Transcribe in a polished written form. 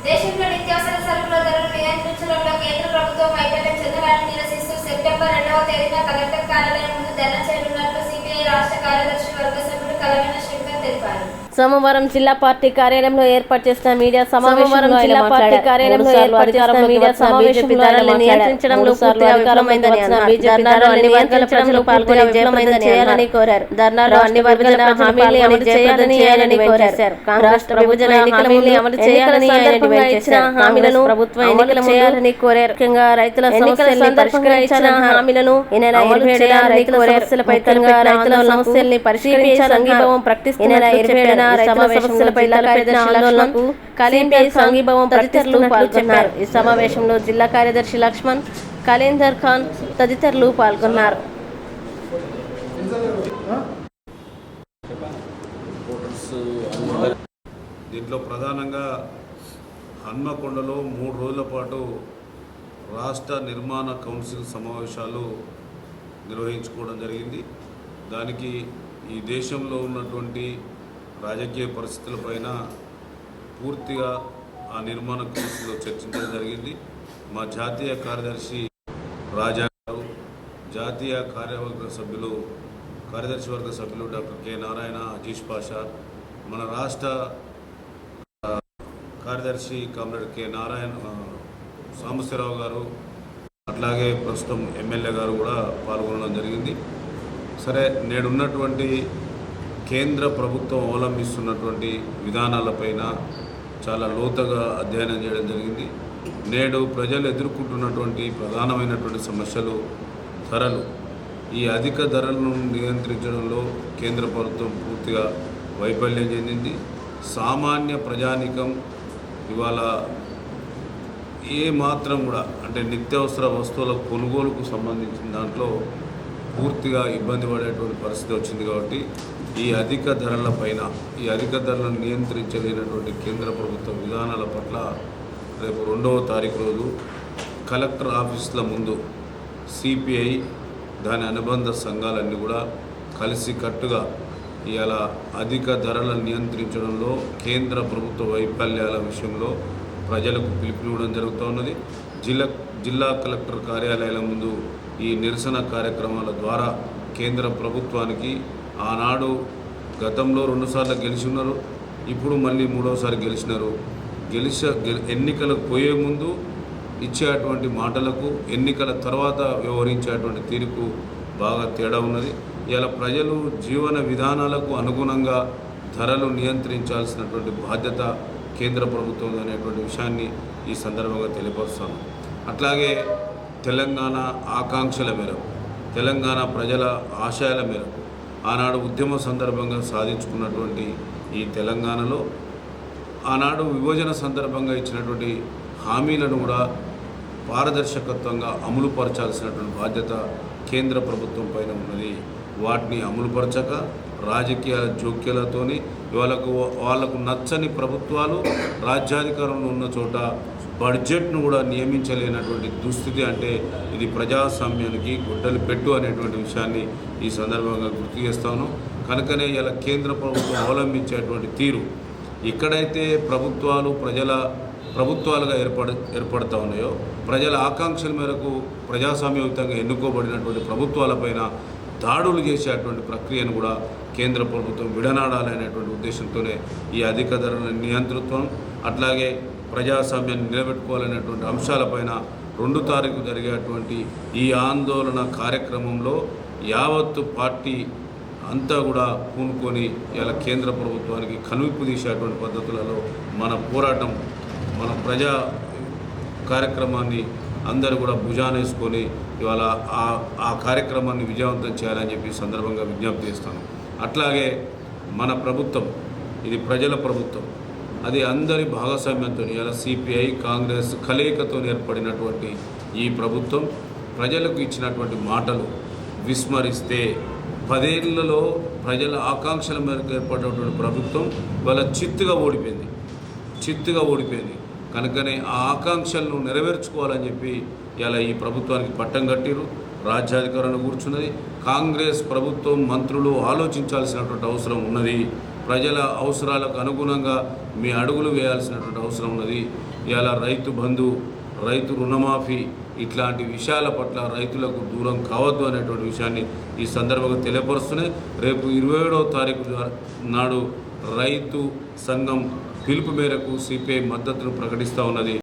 దేశంలో నిత్యావసర సరుకుల ధరలు నియంత్రించడంలో కేంద్ర ప్రభుత్వం వైఫల్యం చెందడాన్ని నిరసిస్తూ సెప్టెంబర్ 2వ తేదీన కలెక్టర్ కార్యాలయం ముందు ధర్నా చేయనున్నట్లు సిపిఐ రాష్ట్ర కార్యదర్శి వర్గ సభ్యుడు కలవెన శంకర్ తెలిపారు. సోమవారం జిల్లా పార్టీ కార్యాలయంలో ఏర్పాటు చేసిన మీడియా సమావేశంలో నియంత్రించడంలో పూర్తిగా విఫలమైందని ధర్నాలో అన్ని వర్గాల ప్రజలు పాల్గొని విఫలమైందని చేయాలని కోరారు. ధర్నాలో అన్ని వర్గాల హామీలు అమలు చేయాలని కోరారు. రాష్ట్ర విభజన హామీలు అమలు చేయాలని ఇచ్చిన హామీలను ప్రభుత్వ ఎన్నికల చేయాలని కోరారు. ముఖ్యంగా రైతుల సమస్యలను పరిష్కరించాలని హామీలను ఈ నెల 27న రైతుల సమస్యలపై రైతుల సమస్యల్ని పరిష్కరించాలని సంఘీభావం ప్రకటిస్తున్న 27న రైతుల సమస్యలపై ఆందోళనకు సంఘీభావం తదితరులు పాల్గొన్నారు. ఈ సమావేశంలో జిల్లా కార్యదర్శి లక్ష్మణ్, కలేందర్ ఖాన్ తదితరులు పాల్గొన్నారు. దీంట్లో ప్రధానంగా హన్మకొండలో 3 రోజుల పాటు రాష్ట్ర నిర్మాణ కౌన్సిల్ సమావేశాలు నిర్వహించుకోవడం జరిగింది. దానికి ఈ దేశంలో ఉన్నటువంటి రాజకీయ పరిస్థితులపైన పూర్తిగా ఆ నిర్మాణ కౌన్సిల్లో చర్చించడం జరిగింది. మా జాతీయ కార్యదర్శి రాజా గారు, జాతీయ కార్యదర్శి వర్గ సభ్యులు డాక్టర్ కె నారాయణ, అజీష్ పాషా, మన రాష్ట్ర కార్యదర్శి కామ్రేడ్ కె నారాయణ సాంబశివరావు గారు, అట్లాగే ప్రస్తుతం ఎమ్మెల్యే గారు కూడా పాల్గొనడం జరిగింది. సరే, నేడున్నటువంటి కేంద్ర ప్రభుత్వం అవలంబిస్తున్నటువంటి విధానాలపైన చాలా లోతుగా అధ్యయనం చేయడం జరిగింది. నేడు ప్రజలు ఎదుర్కొంటున్నటువంటి ప్రధానమైనటువంటి సమస్యలు ధరలు. ఈ అధిక ధరలను నియంత్రించడంలో కేంద్ర ప్రభుత్వం పూర్తిగా వైఫల్యం చెందింది. సామాన్య ప్రజానికం ఇవాళ ఏ మాత్రం కూడా అంటే నిత్యావసర వస్తువుల కొనుగోలుకు సంబంధించిన దాంట్లో పూర్తిగా ఇబ్బంది పడేటువంటి పరిస్థితి వచ్చింది. కాబట్టి ఈ అధిక ధరలను నియంత్రించలేనటువంటి కేంద్ర ప్రభుత్వ విధానాల పట్ల రేపు 2వ తారీఖు రోజు కలెక్టర్ ఆఫీసుల ముందు సిపిఐ దాని అనుబంధ సంఘాలన్నీ కూడా కలిసి కట్టుగా ఇవాళ అధిక ధరలను నియంత్రించడంలో కేంద్ర ప్రభుత్వ వైఫల్యాల విషయంలో ప్రజలకు పిలుపునివ్వడం జరుగుతున్నది. జిల్లా కలెక్టర్ కార్యాలయాల ముందు ఈ నిరసన కార్యక్రమాల ద్వారా కేంద్ర ప్రభుత్వానికి ఆనాడు గతంలో 2 సార్లు గెలిచి ఉన్నారు, ఇప్పుడు మళ్ళీ 3వసారి గెలిచినారు. ఎన్నికలకు పోయే ముందు ఇచ్చేటువంటి మాటలకు ఎన్నికల తర్వాత వ్యవహరించేటువంటి తీరుకు బాగా తేడా ఉన్నది. ఇలా ప్రజలు జీవన విధానాలకు అనుగుణంగా ధరలు నియంత్రించాల్సినటువంటి బాధ్యత కేంద్ర ప్రభుత్వం అనేటువంటి విషయాన్ని ఈ సందర్భంగా తెలియపరుస్తాను. అట్లాగే తెలంగాణ ఆకాంక్షల మేరకు, తెలంగాణ ప్రజల ఆశయాల మేరకు ఆనాడు ఉద్యమ సందర్భంగా సాధించుకున్నటువంటి ఈ తెలంగాణలో ఆనాడు విభజన సందర్భంగా ఇచ్చినటువంటి హామీలను కూడా పారదర్శకత్వంగా అమలుపరచాల్సినటువంటి బాధ్యత కేంద్ర ప్రభుత్వం పైన ఉన్నది. వాటిని అమలుపరచక రాజకీయ జోక్యాలతోని వాళ్లకు నచ్చని ప్రభుత్వాలు రాజ్యాధికారంలో ఉన్న చోట బడ్జెట్ను కూడా నియమించలేనటువంటి దుస్థితి. అంటే ఇది ప్రజాస్వామ్యానికి గుడ్డలు పెట్టు అనేటువంటి విషయాన్ని ఈ సందర్భంగా గుర్తు చేస్తాను. కనుకనే ఇలా కేంద్ర ప్రభుత్వం అవలంబించేటువంటి తీరు ఎక్కడైతే ప్రభుత్వాలుగా ఏర్పడుతూ ఉన్నాయో, ప్రజల ఆకాంక్షల మేరకు ప్రజాస్వామ్యయుతంగా ఎన్నుకోబడినటువంటి ప్రభుత్వాలపైన దాడులు చేసేటువంటి ప్రక్రియను కూడా కేంద్ర ప్రభుత్వం విడనాడాలనేటువంటి ఉద్దేశంతోనే ఈ అధిక ధరల నియంతృత్వం, అట్లాగే ప్రజాస్వామ్యాన్ని నిలబెట్టుకోవాలనేటువంటి అంశాలపైన 2వ తారీఖు జరిగేటువంటి ఈ ఆందోళన కార్యక్రమంలో యావత్తు పార్టీ అంతా కూడా పూనుకొని ఇలా కేంద్ర ప్రభుత్వానికి కనువిప్పు తీసేటువంటి పద్ధతులలో మన పోరాటం, మన ప్రజా కార్యక్రమాన్ని అందరూ కూడా భుజానేసుకొని ఇవాళ ఆ కార్యక్రమాన్ని విజయవంతం చేయాలని చెప్పి సందర్భంగా విజ్ఞప్తి చేస్తాను. అట్లాగే మన ప్రభుత్వం ఇది ప్రజల ప్రభుత్వం, అది అందరి భాగస్వామ్యంతో ఇలా సిపిఐ కాంగ్రెస్ కలయికతో ఏర్పడినటువంటి ఈ ప్రభుత్వం ప్రజలకు ఇచ్చినటువంటి మాటలు విస్మరిస్తే 10 ఏళ్లలో ప్రజల ఆకాంక్షల మేరకు ఏర్పడినటువంటి ప్రభుత్వం వాళ్ళ చిత్తుగా ఓడిపోయింది. కనుకనే ఆ ఆకాంక్షలను నెరవేర్చుకోవాలని చెప్పి ఇలా ఈ ప్రభుత్వానికి పట్టం కట్టిరు. రాజ్యాధికారంలో కూర్చున్నది. కాంగ్రెస్ ప్రభుత్వం మంత్రులు ఆలోచించాల్సినటువంటి అవసరం ఉన్నది. ప్రజల అవసరాలకు అనుగుణంగా మీ అడుగులు వేయాల్సినటువంటి అవసరం ఉన్నది. ఇలా రైతు బంధు, రైతు రుణమాఫీ ఇట్లాంటి విషయాల పట్ల రైతులకు దూరం కావద్దు అనేటువంటి విషయాన్ని ఈ సందర్భంగా తెలియపరుస్తూనే రేపు 27వ తారీఖు నాడు రైతు సంఘం పిలుపు మేరకు సిపిఐ మద్దతును ప్రకటిస్తూ ఉన్నది.